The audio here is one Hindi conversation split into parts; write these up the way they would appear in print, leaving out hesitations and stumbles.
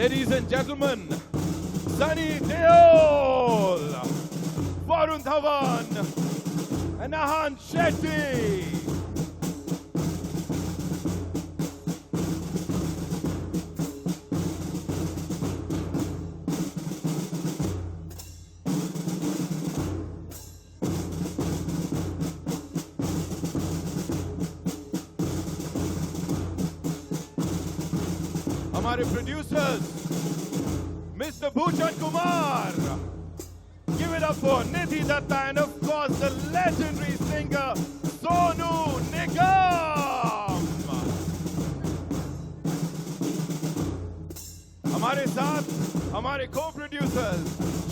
Ladies and gentlemen, Sunny Deol, Varun Dhawan, and Ahan Shetty. हमारे producers, Mr. Bhushan Kumar. Give it up for Nidhi Datta and of course the legendary singer Sonu Nigam. हमारे साथ हमारे co-producers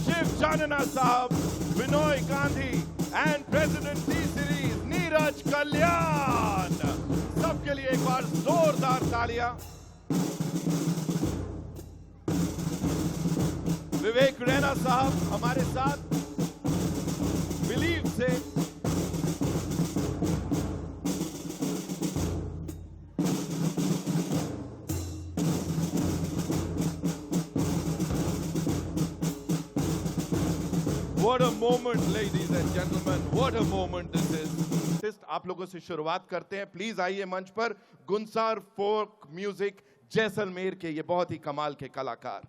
Shiv Chanana Sahab, Binoy Gandhi and President T-Series Neeraj Kalyan. सबके लिए एक बार जोरदार तालियां. विवेक रैना साहब हमारे साथ बिलीव से. What a moment, ladies and gentlemen. What a moment this is. आप लोगों से शुरुआत करते हैं. प्लीज आइए मंच पर. गुंसार फोक म्यूजिक जैसलमेर के ये बहुत ही कमाल के कलाकार.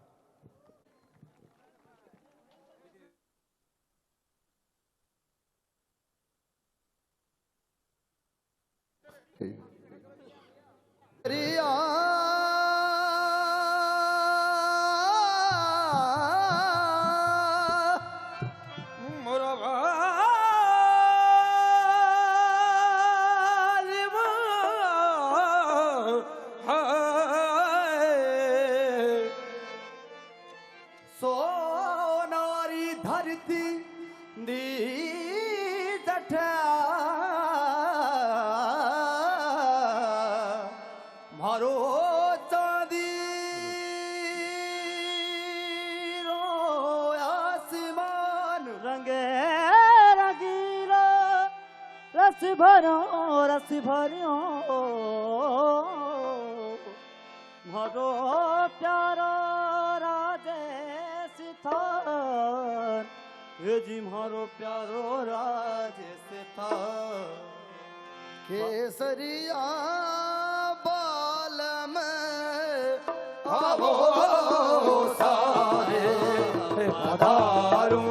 सोनारी धरती दी जठा मारो चांदी रो आसमान रंगे रंगीला रस भरो मारो प्यारा राजेश थान ये जी मारो प्यारो राजेश थान केसरिया बाल में आवो सारे पधारो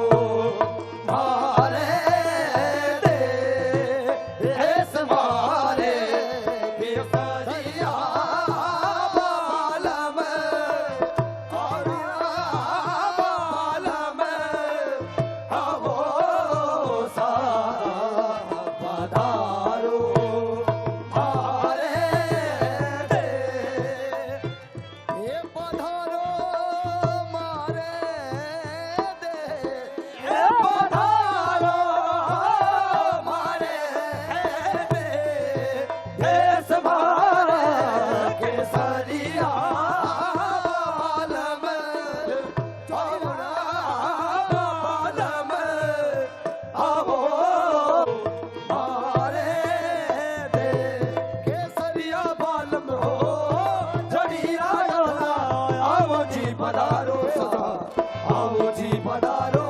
पधारो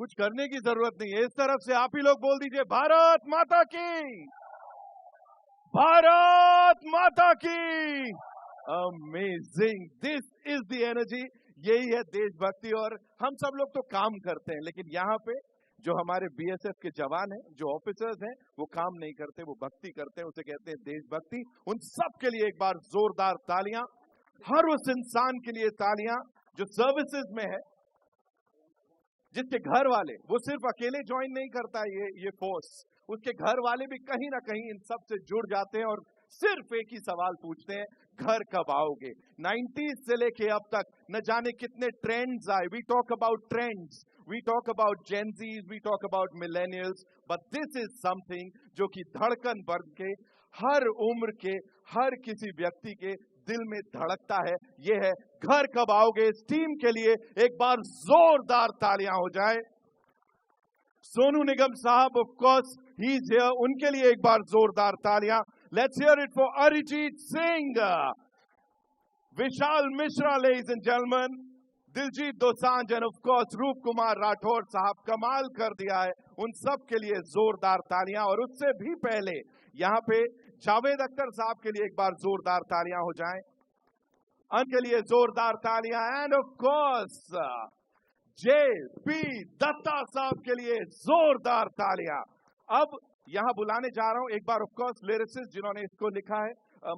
कुछ करने की जरूरत नहीं है। इस तरफ से आप ही लोग बोल दीजिए, भारत माता की, भारत माता की। Amazing, this is the energy, यही है देशभक्ति। और हम सब लोग तो काम करते हैं, लेकिन यहाँ पे जो हमारे बीएसएफ के जवान हैं, जो ऑफिसर्स हैं, वो काम नहीं करते, वो भक्ति करते हैं, उसे कहते हैं देशभक्ति। उन सब के लिए एक बार जोरदार तालियां। हर उस इंसान के लिए तालियां जो सर्विसेज में है, जिसके घर वाले, वो सिर्फ अकेले ज्वाइन नहीं करता ये फोर्स, उसके घर वाले भी कहीं ना कहीं इन सब से जुड़ जाते हैं और सिर्फ एक ही सवाल पूछते हैं, घर कब आओगे। 90s से लेके अब तक न जाने कितने ट्रेंड्स आए। We talk about trends, we talk about gen Zs, we talk about millennials, but this is something जो कि धड़कन बन के हर उम्र के हर किसी व्यक्ति के दिल में धड़कता है। ये है, घर कब आओगे। इस टीम के लिए एक बार जोरदार तालियां हो जाए। सोनू निगम साहब, of course he is here, उनके लिए एक बार जोरदार तालियां। Let's hear it for Arijit Singh, Vishal Mishra, ladies and gentleman, Diljit Dosanjh and of course रूप कुमार राठौर साहब, कमाल कर दिया है। उन सब के लिए जोरदार तालियां। और उससे भी पहले यहां पे जावेद अख्तर साहब के लिए एक बार जोरदार तालियां हो जाएं, उनके लिए जोरदार तालियां। And of course J P. Dutta साहब के लिए जोरदार तालियां। अब यहां बुलाने जा रहा हूं एक बार ऑफ कोर्स लिरिसिस्ट जिन्होंने इसको लिखा है,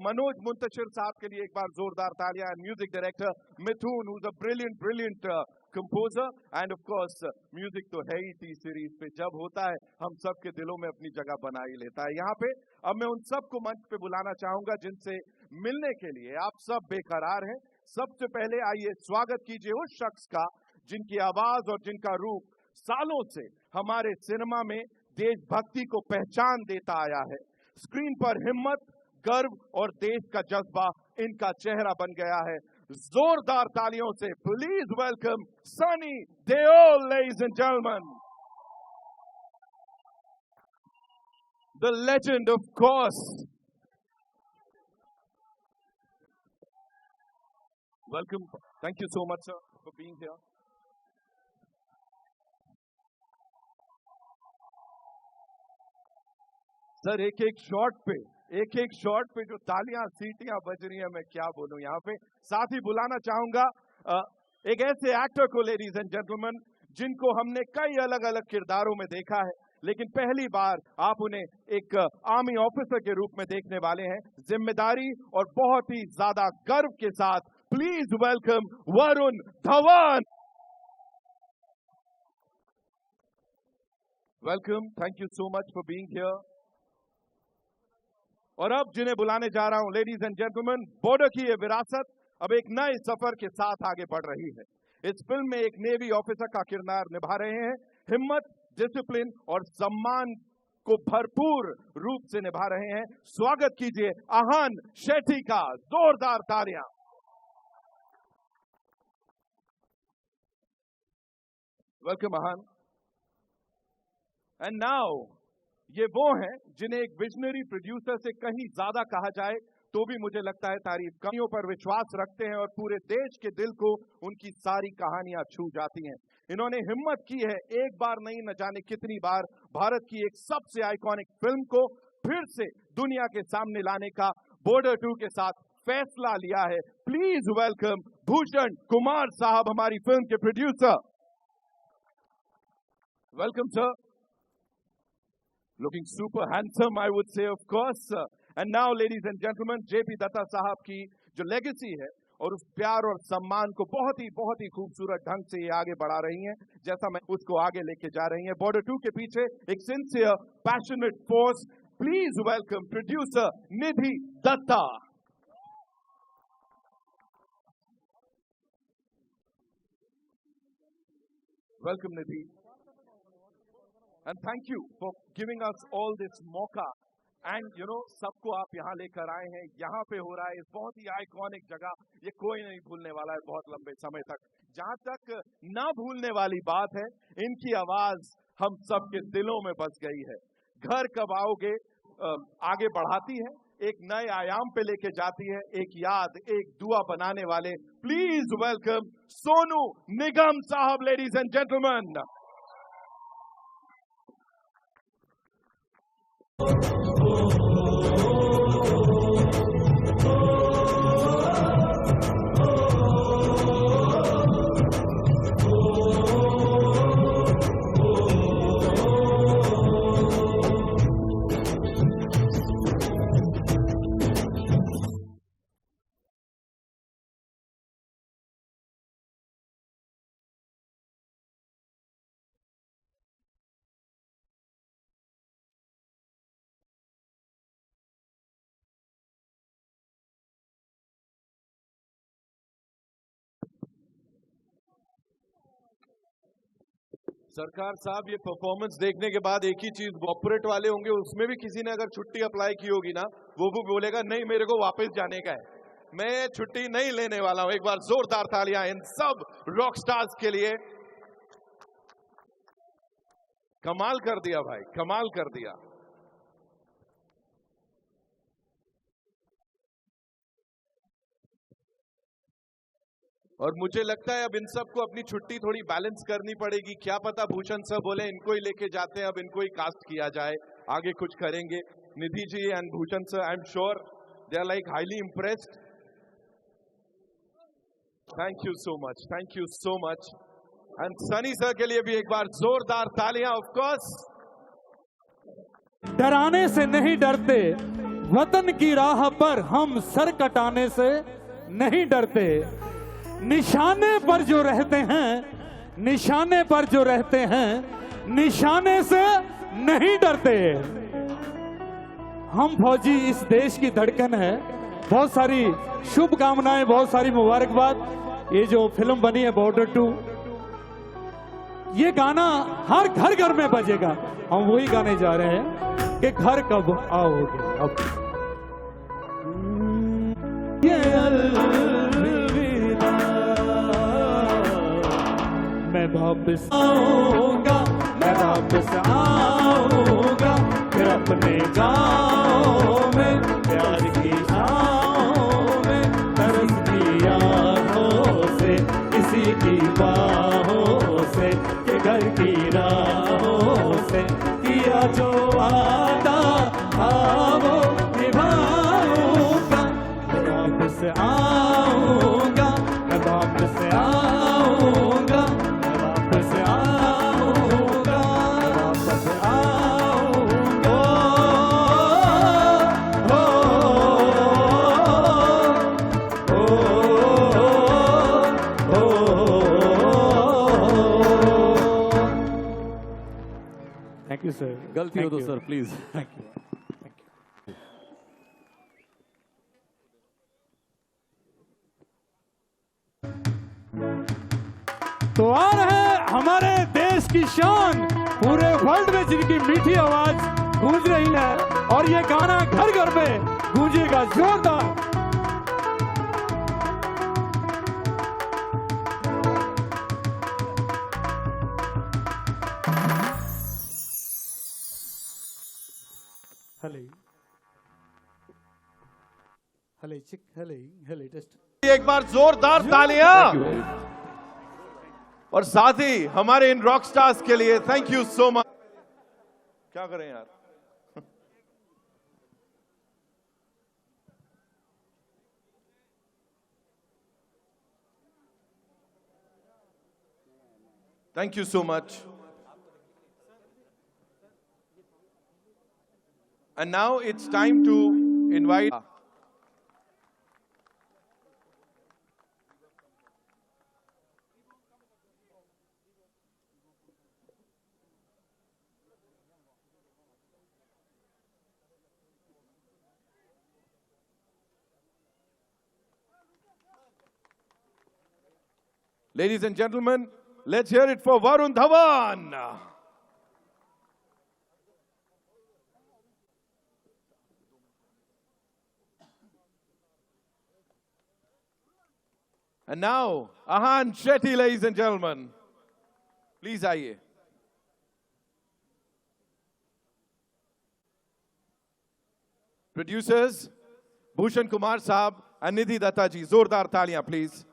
मनोज मुंतशिर साहब के लिए एक बार जोरदार तालियां। Music director Mithun, who is a brilliant composer, and of course music तो है ही टी सीरीज पे, जब होता है हम सब के दिलों में अपनी जगह बना ही लेता है। यहाँ पे अब मैं उन सबको मंच पे बुलाना चाहूंगा जिनसे मिलने के लिए आप सब बेकरार हैं। सबसे पहले आइए स्वागत कीजिए उस शख्स का जिनकी आवाज और जिनका रूप सालों से हमारे सिनेमा में देशभक्ति को पहचान देता आया है। स्क्रीन पर हिम्मत, गर्व और देश का जज्बा इनका चेहरा बन गया है। जोरदार तालियों से please welcome Sunny Deol, ladies and gentleman, the legend of course. Welcome, thank you so much sir for being here. Sir एक एक शॉट पे जो तालियां सीटियां बज रही हैं, मैं क्या बोलूं। यहाँ पे साथ ही बुलाना चाहूंगा एक ऐसे एक्टर को, लेडीज एंड जेंटलमैन, जिनको हमने कई अलग अलग किरदारों में देखा है, लेकिन पहली बार आप उन्हें एक आर्मी ऑफिसर के रूप में देखने वाले हैं। जिम्मेदारी और बहुत ही ज्यादा गर्व के साथ please welcome Varun Dhawan. Welcome, thank you so much for being here. और अब जिन्हें बुलाने जा रहा हूं, लेडीज एंड जेंटलमैन, बॉर्डर की ये विरासत अब एक नए सफर के साथ आगे बढ़ रही है। इस फिल्म में एक नेवी ऑफिसर का किरदार निभा रहे हैं। हिम्मत, डिसिप्लिन और सम्मान को भरपूर रूप से निभा रहे हैं। स्वागत कीजिए आहान शेट्टी का, जोरदार तालियां। Welcome Ahaan. एंड नाउ ये वो हैं जिन्हें एक विजनरी प्रोड्यूसर से कहीं ज्यादा कहा जाए तो भी मुझे लगता है तारीफ कमियों पर विश्वास रखते हैं और पूरे देश के दिल को उनकी सारी कहानियां छू जाती हैं। इन्होंने हिम्मत की है एक बार नहीं, न जाने कितनी बार, भारत की एक सबसे आइकॉनिक फिल्म को फिर से दुनिया के सामने लाने का बॉर्डर 2 के साथ फैसला लिया है। प्लीज वेलकम भूषण कुमार साहब, हमारी फिल्म के producer. Welcome sir. Looking super handsome, I would say, of course. And now, ladies and gentlemen, J P. Dutta साहब की जो लेगेसी है और उस प्यार और सम्मान को बहुत ही खूबसूरत ढंग से ये आगे बढ़ा रही हैं, जैसा मैं उसको आगे लेके जा रही हैं। बॉर्डर 2 के पीछे एक sincere, passionate force. Please welcome producer Nidhi Dutta. Welcome Nidhi. And thank you for giving us all this मौका। And you know, सबको आप यहाँ लेकर आए हैं, यहाँ पे हो रहा है इस बहुत ही आइकॉनिक जगह, ये कोई नहीं भूलने वाला है बहुत लंबे समय तक। जहाँ तक ना भूलने वाली बात है, इनकी आवाज हम सबके दिलों में बस गई है। घर कब आओगे आगे बढ़ाती है, एक नए आयाम पे लेके जाती है, एक याद, एक दुआ बनाने वाले। प्लीज वेलकम सोनू निगम साहब, लेडीज एंड जेंटलमैन। सरकार साहब, ये परफॉर्मेंस देखने के बाद एक ही चीज, कॉर्पोरेट वाले होंगे, उसमें भी किसी ने अगर छुट्टी अप्लाई की होगी ना, वो भी बोलेगा नहीं मेरे को वापस जाने का है, मैं छुट्टी नहीं लेने वाला हूं। एक बार जोरदार तालियां इन सब रॉक स्टार्स के लिए। कमाल कर दिया भाई, कमाल कर दिया। और मुझे लगता है अब इन सबको अपनी छुट्टी थोड़ी बैलेंस करनी पड़ेगी। क्या पता भूषण सर बोले इनको ही लेके जाते हैं, अब इनको ही कास्ट किया जाए, आगे कुछ करेंगे। Nidhi ji and Bhushan sir, I am sure they are like highly impressed. Thank you so much, thank you so much. And Sunny sir के लिए भी एक बार जोरदार तालियां। ऑफ कोर्स डराने से नहीं डरते, वतन की राह पर हम सर कटाने से नहीं डरते। निशाने पर जो रहते हैं, निशाने पर जो रहते हैं, निशाने से नहीं डरते। हम फौजी इस देश की धड़कन है। बहुत सारी शुभकामनाएं, बहुत सारी मुबारकबाद। ये जो फिल्म बनी है बॉर्डर 2, ये गाना हर घर घर में बजेगा। हम वही गाने जा रहे हैं कि घर कब आओगे। अब ये अलविदा, मैं वापस आऊंगा, मैं वापस आऊंगा, फिर अपने गाँव में प्यार की छाँव में, तरस की आँखों से, किसी की बाहों से, कि घर की राहों से किया जो वादा वो निभाऊंगा। मैं वापस आऊंगा, मैं वापस आऊंगा, मैं वापस आऊंगा, वापस आऊंगा। Thank you sir. गलती हो तो सर प्लीज। Thank you. तो आ रहे हैं हमारे देश की शान, पूरे वर्ल्ड में जिनकी मीठी आवाज गूंज रही है, और ये गाना घर घर में गूंजेगा जोरदार। हले हले चिक हले हले टेस्ट। एक बार जोरदार तालियां। और साथ ही हमारे इन रॉक स्टार्स के लिए थैंक यू सो मच। क्या करें यार, thank you so much. And now it's time to invite ladies and gentlemen, let's hear it for Varun Dhawan. And now, Ahan Shetty, ladies and gentlemen. Please आइए. Producers, Bhushan Kumar Saab and Nidhi Datta ji. Zordar taaliyan, please.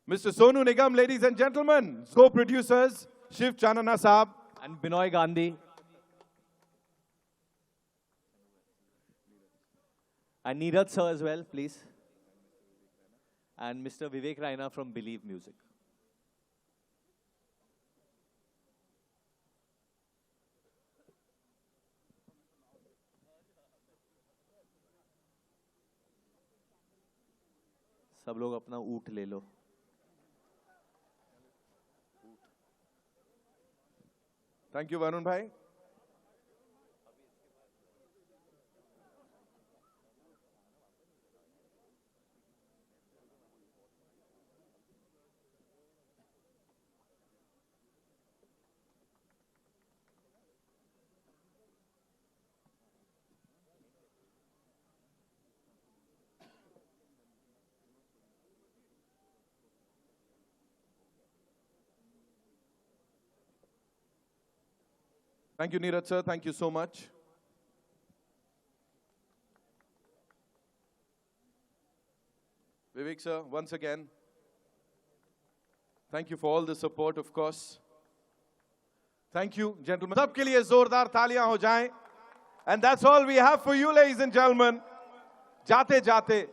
Mr. Sonu Nigam, ladies and gentlemen. Co-producers, Shiv Chanana Sahab. And Binoy Gandhi. And Neeraj sir as well, please. And Mr. Vivek Raina from Believe Music. सब लोग अपना ऊँट ले लो. Thank you, Varun bhai. Thank you, Neeraj sir. Thank you so much. Vivek sir, once again, thank you for all the support, of course. Thank you, gentlemen. सबके लिए जोरदार तालियां हो जाएं. And that's all we have for you, ladies and gentlemen. जाते जाते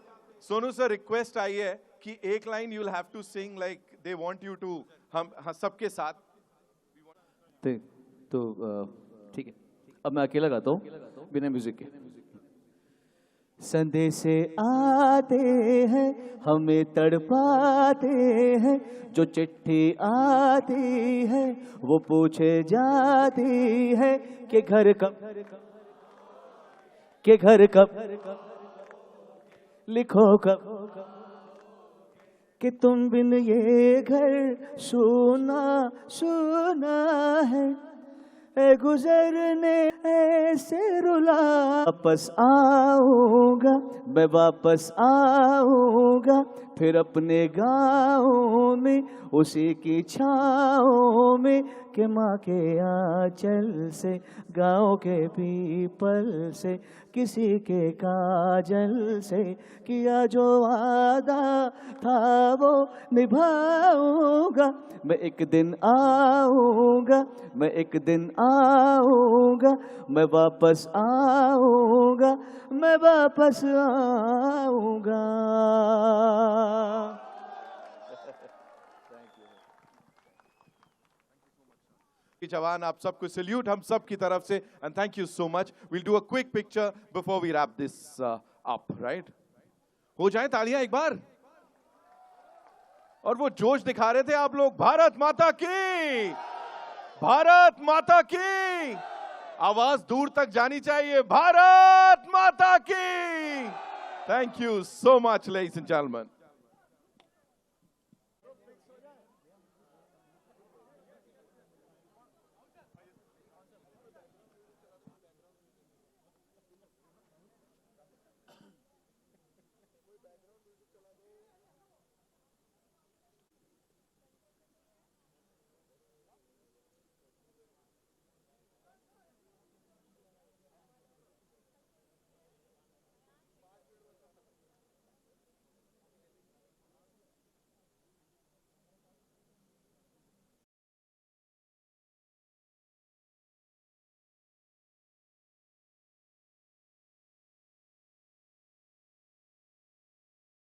सोनू सर रिक्वेस्ट आई है कि एक line you'll have to sing like they want you to. हम सबके साथ. तो ठीक है, अब मैं अकेला गाता हूँ बिना म्यूजिक के. संदेशे आते हैं हमें तड़पाते हैं, जो चिट्ठी आती है वो पूछे जाती है कि घर कब लिखो कब, कि तुम बिन ये घर सुना सुना है, ए गुजरने ऐसे रुला. वापस आऊंगा, मैं वापस आऊंगा, फिर अपने गाँव में उसी की छाँव में, कि माँ के आंचल से गाँव के पीपल से किसी के काजल से, किया जो वादा था वो निभाऊंगा. मैं एक दिन आऊंगा, मैं एक दिन आऊंगा, मैं वापस आऊंगा, मैं वापस आऊंगा. जवान, आप सबको सल्यूट हम सब की तरफ से, and thank you so much. Will do a quick picture before we wrap this up, right? हो जाए तालियां एक बार. और वो जोश दिखा रहे थे आप लोग. भारत माता की, भारत माता की. आवाज दूर तक जानी चाहिए. भारत माता की. Thank you so much, ladies and gentleman.